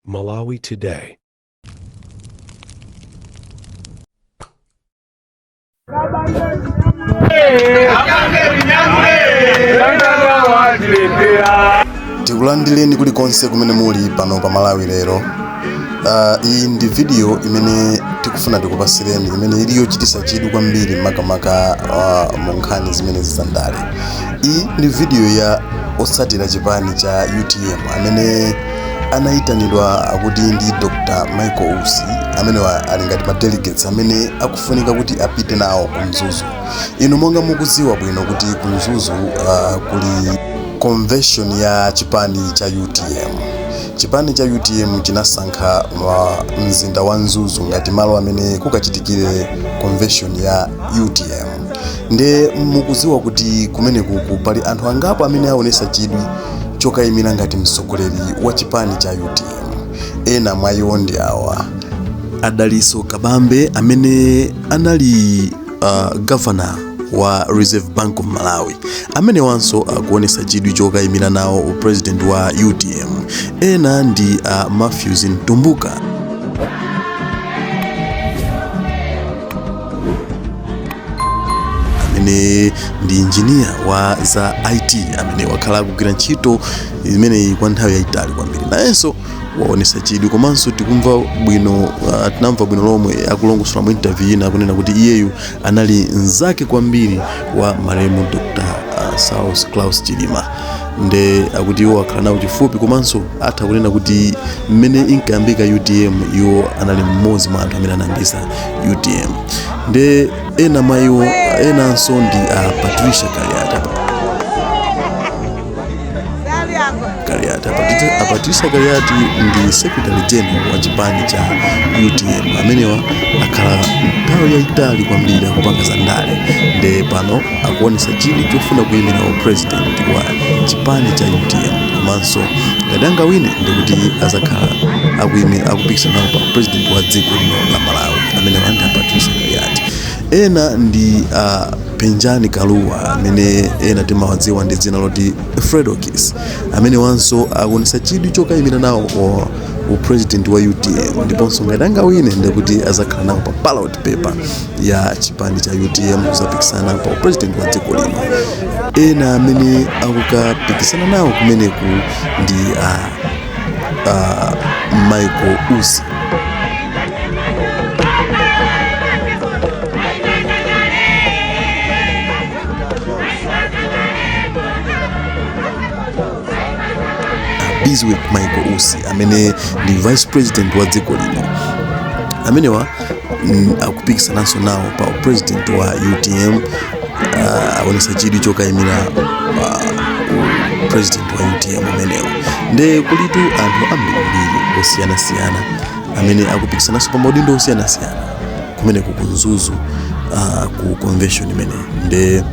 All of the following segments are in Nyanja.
Malawi today. Tikulandireni kulikonse kumene muli pano pa Malawi lero. Iyi ndi video imene tikufuna tikupasireni imene iliyo chitisa chidwi kwambiri makamaka mu nkhani zimene zizandale. Iyi ndi video ya otsatira chipani cha UTM amene anayitanidwa akuti ndi Dr. Michael Usi amene ali ngati ma delegates amene akufunika kuti apite nawo ku Mzuzu. Inu monga mukudziwa bwino kuti ku Mzuzu kuli convention ya chipani cha UTM. Chipani cha UTM chinasankha mzinda wa Mzuzu ngati malo amene kukachitikire convention ya UTM. Nde mukudziwa kuti kumene pali anthu angapo amene aonesa chidwi chokayimira ngati mtsogoleri wa chipani cha UTM. Ena mwa iwo ndi awa: Adaliso Kabambe amene anali governor wa Reserve Bank of Malawi, amene wanso akuonesa chidwi chokayimira nawo president wa UTM. Ena ndi Matthews Ntumbuka amene ndi engineer wa za IT amene wakhala kugwira ntchito imene kwa nthawi yayitali kwambiri, nayenso waonesa chidwi. Komanso tikumva bwino, tinamva bwino lomwe akulongosola mu interview ina kunena kuti iyeyu anali nzake kwambiri wa malemu Dr. South Klaus Chilima. Nde akuti iwo akhala nawo chifupi, komanso atha kunena kuti mmene inkayambika UTM iwo anali mmodzi mwa anthu amene anayambisa UTM. Nde ena mwa iwo enanso ndi Patricia Patricia Kaliati ndi secretary general wa chipani cha UTM amenewa akhala nthawi yayitali kwambiri akupanga za ndale. Nde pano akuonesa chidwi chofuna kuyimira president wa chipani cha UTM, komanso ngati angawine ndikuti azakhala akupikisana nawo pa president wa dziko lino la Malawi amene ndi Patricia Kaliati. Ena ndi Penjani Kaluwa amene ena timawadziwa ndi dzina loti Fredokis amene wanso akuonesa chidwi chokayimira nawo president wa UTM, ndiponso ngati angawine ndikuti azakhala nawo pa ballot paper ya chipani cha UTM kuzapikisana pa president wa dziko lino. Ena amene akukapikisana nawo kumeneku ndi Michael Usi. With Michael Usi amene ndi vice president wa dziko lino, amenewa akupikisana nawo pa president wa UTM. Aonesa chidwi chokayimira president wa UTM amenewa. Nde kulitu anthu ambiri osiyanasiyana amene akupikisana pa maudindo osiyanasiyana kumene ku Mzuzu ku convention imene. Nde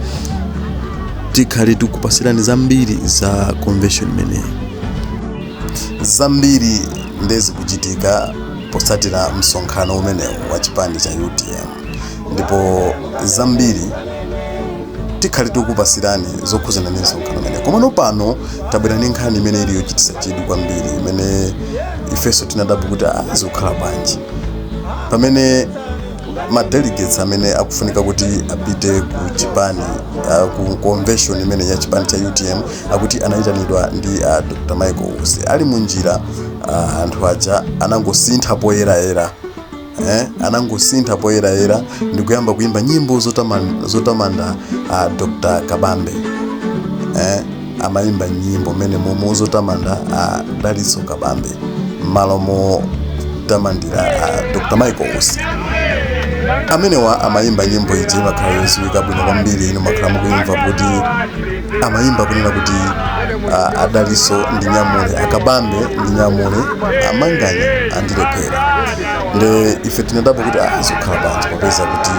tikhali tikupasirani zambiri za convention imene. Zambiri ndezi kuchitika posatira msonkhano umenewu wa chipani cha UTM, ndipo zambiri tikhali tikupasirani zokhuzana ndi msonkhano umene. Komano pano tabwera ndi nkhani imene iliyo chitisa chidwi kwambiri imene ifeso tinadabu kuti azikukhala bwanji pamene ma delegates amene akufunika kuti apite ku chipani ku convention imene ya chipani cha UTM akuti anayitanidwa ndi Dr. Michael Usi. Ali munjira anthu aja anangosintha poyera ndi kuyamba kuimba nyimbo zotamanda Dr. Kabambe. Amayimba nyimbo mene momo zotamanda Adaliso Kabambe malo motamandira Dr. Michael Usi. Amenewa amayimba nyimbo iji makhala yoziwika bwino kwambiri. Ino makhala mukuimva kuti amayimba kunena kuti Adaliso ndi nyamule, Akabambe ndi nyamule, amanganya andilephera. Nde ife tinadapo kuti azikukhala bwanji popeza kuti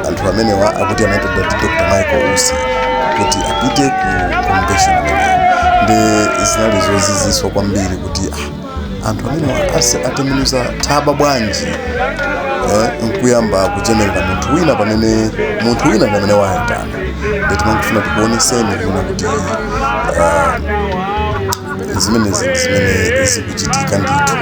anthu amenewa akuti anayitanidwa ndi Dr. Michael Usi kuti apite ku convention imene. Nde zinali zoziziswa kwambiri kuti anthu amenewa atembenuza thaba bwanji nkuyamba kuchemerera munthu wina pamene munthu wina ndi amene wayitana. Nde timangofuna tikuoneseni kuti zimenezi zimene zikuchitika ndithu.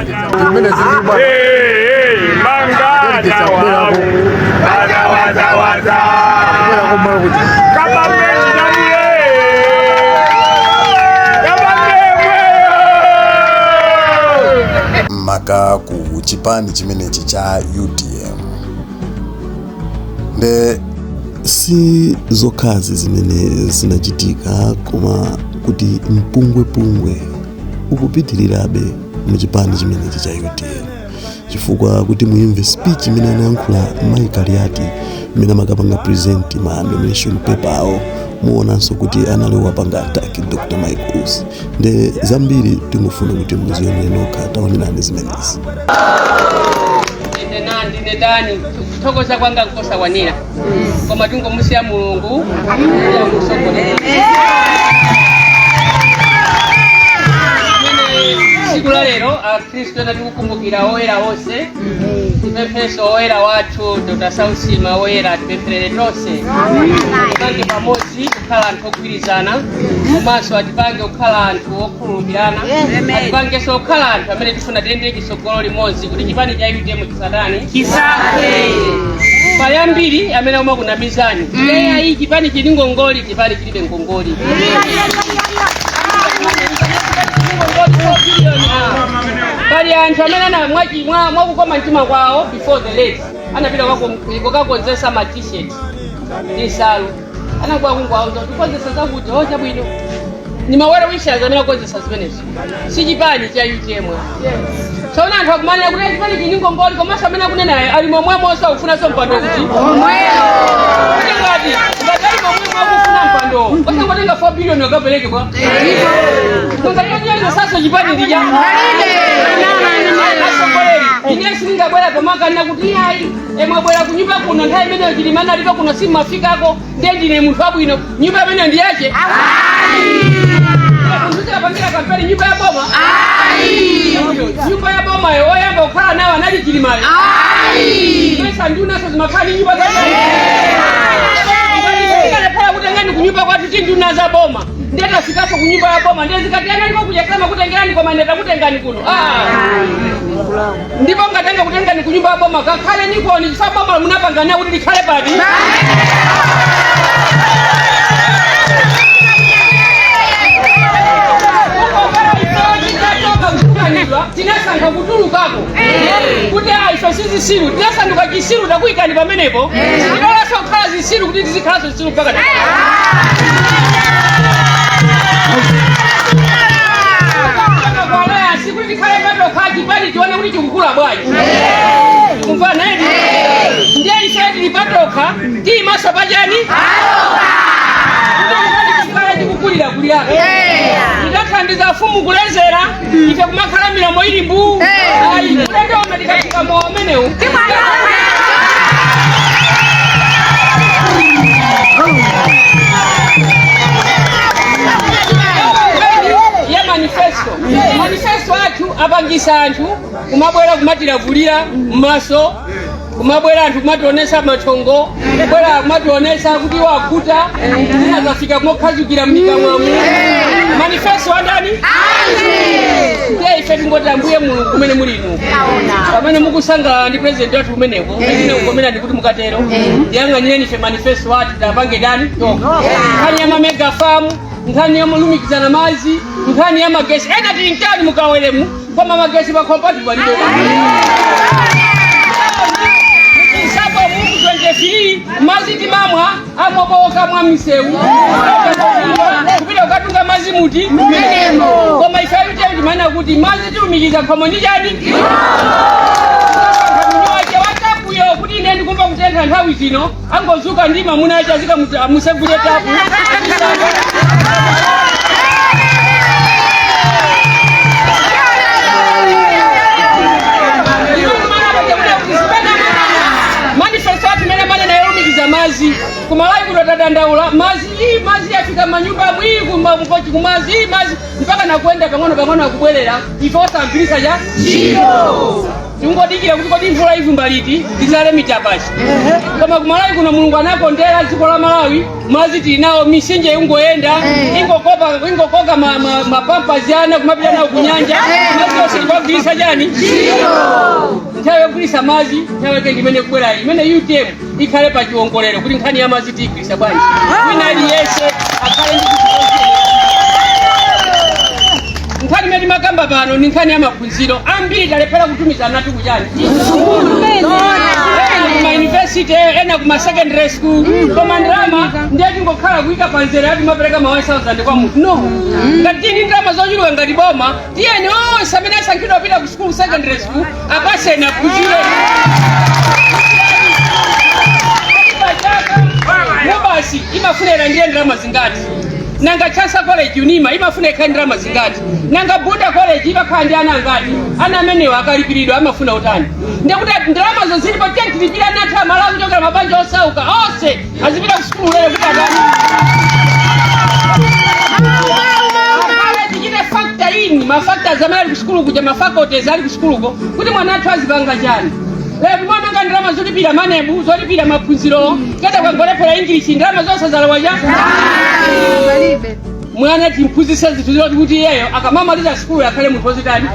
Maka ku chipani chimenechi cha UDM nde si zokhazi zimene zinachitika, koma kuti mpungwepungwe ukupitirirabe mu chipani chimenechi cha UDM, chifukwa kuti muimve speech imene anayankhula Makala imene amakapanga present ma nomination paper awo, muonanso kuti anali wapanga attack Dr. Michaels. Nde zambiri tingofuna kuti muzione nokha taonani zimenezi. Ndine Dani thokoza kwanga nkosa wanira koma tungomusiya Mulungu ya musogolera. Siku la lero Kristo natikukumbukira oyera wose, tipempheso oyera wathu Dr. Sausima oyera tipempherere tonse tipange pamodzi kukhala anthu ogwirizana, komanso atipange kukhala anthu okhulupirana, atipangenso kukhala anthu amene tifuna tiyende chisogolo limodzi kuti chipani cha UDM chisatani chisake. Pali ambiri amene amakunamizani iyi chipani chili ngongoli, chipani chilibe ngongoli. Pali anthu amene mwakukoma mtima kwawo before the late anapita kukakonzesa ma t-shirt ndi nsalu, anakuwa kungwauza tikonzesa zakuti hoja bwino ni mawere wishers amene akonzesa zimenezo, si chipani cha UDM. Saona anthu akumanena kuti chipani chili ngongoli, komanso amene akunena ali momwemonso akufunanso mpando kuti ngati momwe akufuna mpando osangotenga 4 billion akapereke kwa sasa chipani ndija ine singabwera pamakana kuti hayi mwabwera kunyumba kuno nthawi imeneyo chilimana alipo kuno simafikako ndiye ndine munthu wabwino, nyumba imeneyo ndi yache pangira kampeni nyumba ya boma nyumba ya boma oyamba kukhala nawo anali chilimale pesa ndiunaso zimakhali nyumba za kutengani kunyumba kwathu tinduna za boma ndeta fikaso kunyumba ya boma ndiye zikatiyana liko kujakama kutengerani kwa mandeta kutengani kuno ndipo ngatenga kutengani kunyumba ya boma kakhale niko ni chifukwa boma munapangania kuti likhale pati tinasankha kutulukako kuti ife sizisiru tinasanduka chisiru takuyikani pamenepo ndikolaso kukhala zisiru kuti tizikhalaso zisiru mpaka kuti tikhale patokha chipani tione kuti chikukula bwanji kumvana edi ndiye ife tili patokha tiyimaso pachani tikukulira kuliyaka tikathandiza fumu kulezera ife kumakhala milomo ili mbu kulendoma tikafika mowa umenewu ya manifesto athu apangisa anthu kumabwera kumatilavulira m'maso, kumabwera anthu kumationesa mathongo, kubwera kumationesa kuti wakuta zinazafika kumokhazukira m'mikamwamu. Manifesto andani ndiye ife tingoti Ambuye Mulungu kumene mulinu pamene mukusangalala ndi president wathu kumeneko ine kukomena ndikuti mukatero ndiyang'anireni ife manifesto athu tapange dani nkhani ya mamega farm, nkhani ya mulumikizana mazi, nkhani ya magesi ena tili mtani mukaweremu koma magesi bakompati palibe sabo Mungu 23 maziti mamwa amoboka mwa misewu kupita ukatunga mazi muti koma ife kuti maana kuti mazi tiumikiza khomo ndi chani kamunyoje watapuyo kuti ine ndikumva kutentha nthawi zino angozuka ndi mamuna acha zika musegule tapu mazi kumalawi kutotadandaula mazi yafika manyumba mwiku mkochi kumazi mazi mpaka nakwenda pang'ono akubwerera ife osambirisa ya chiro tingodikira kuti kodi mvula ivumba liti tizale mitapashi. Koma ku Malawi kuno Mulungu anakondera dziko la Malawi mazi tinawo misinje ingoyenda ingokoka mapampazi ana kumapita nawo kunyanja mazi yose ndibagulisa chani nthawi yogulisa mazi nthawi yake ndimene kubwera imene UTM ikhale pa chiwongolero kuti nkhani ya mazi tiyigulisa bwanji wina aliyese akhale ndi nkhani imene makamba pano ni nkhani ya maphunziro ambiri talephera kutumiza natu kuchani kuma university ena kuma secondary school koma ndrama ndiye tingokhala kuika panzera ati mapereka ma 1000 kwa munthu no ngati ni ndrama zochuluka ngati boma tiyeni onse amene asankhidwa pita ku school secondary school apasena kuchire mubasi imafunira ndiye ndrama zingati nanga Chasa College unima imafuneka ndrama zingati nanga Buddha College ibakandi ana ngati ana amenewa akalipiridwa amafuna utani ndekuti ndrama zo zilipo tilipira natha Malawi kuchokera mabanja osauka onse azipita ku school lero kuti atani tikine factor ini mafactors amali ku school kuja mafaculties ali ku school ko kuti mwana athu azipanga chani lero mwana nga ndrama zolipira manebu zolipira maphunziro kada kwangolephera English ndrama zonse zalawaja mwana timphunzisa zinthu zoti kuti iyeyo akamamaliza school akhale munthu wozitani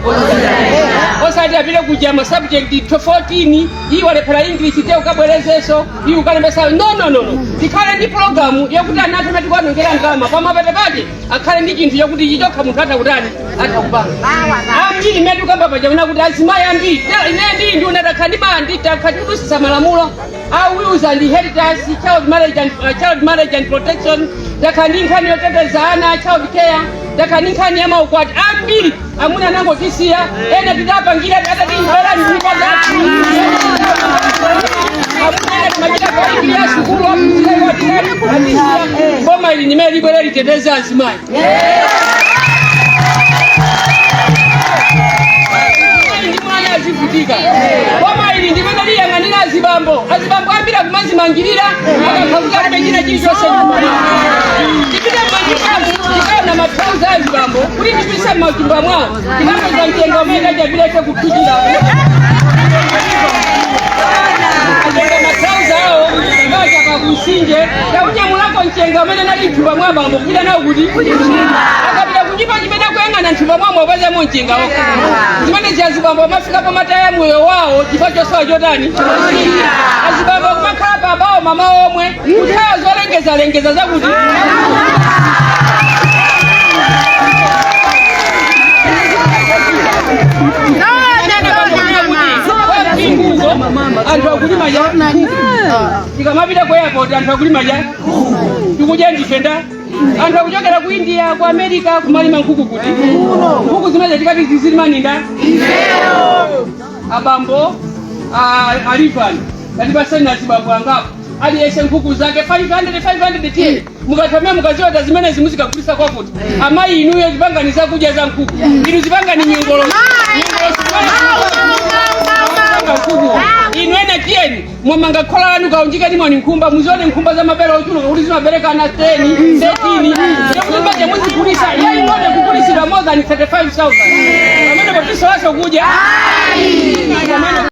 osati apite kuja ma subject 14 iwo walephera English te ukabwerezeso iwo ukalembesa no tikhale ndi program yokuti ana athu tikwanongera ndalama pamapete pake akhale ndi chinthu chokuti chichokha munthu atakutani atakupanga ambiri imene ukamba pachaona kuti azimayi ambiri ine ndili ndi unadakhala ndi mandi takhatikutusisa malamulo our wills and inheritance child marriage and protection dakandi nkhani yoteteza ana child care dakandi nkhani ya maukwati ambiri amuna nangotisiya ena titapangira atatimbera nyumba zatu amuna timachita kuikilia shukuru boma ili nimeli libwere liteteza azimayi azivutika boma ili ndimene liyang'anira azibambo ambira kumazimangirira akakhavuka limechina chili chose tipite mmanyikazi tikayo na matrauza azibambo kuti tipise mmachumba mwawo tikapeza mtenga umene ajabileke kuphikira ajenga matrauza awo akachaka kusinje takunyamulako mtenga umene nali mchumba mwa bambo kupita nawo kuti akapita kunyipa chimene kuyang'ana mchumba mwamo upazemo mtenga woka zimene zazibambo amafikapo mataya moyo wawo chifukwa chosowa chotani azibambo kumakhala pabawo mama omwe kuthawa zolengeza zakuti anthu akulima ja tikamapita ku airport anthu akulima ja tikuja ndifenda anthu akuchokera ku India ku America kumalima nkhuku kuti nkhuku zimene tikati zizilimaninda abambo alifani katipasena zibambo angapo aliyese nkhuku zake 500 tiye mukatamia mukaziota zimene zimuzikagulisa kwa kuti amayi inuyo zipanganiza kuja za nkhuku inu zipangani nyongolo inwena tieni mwamanga khola lanu kaunjika ni mwani nkhumba muzione nkhumba za mabera uchuluka kuti zimabereka ana 10 13 yakuti mbaje muzigulisa yai ngode kugulisira more than 35,000 pamene potiso waso kuja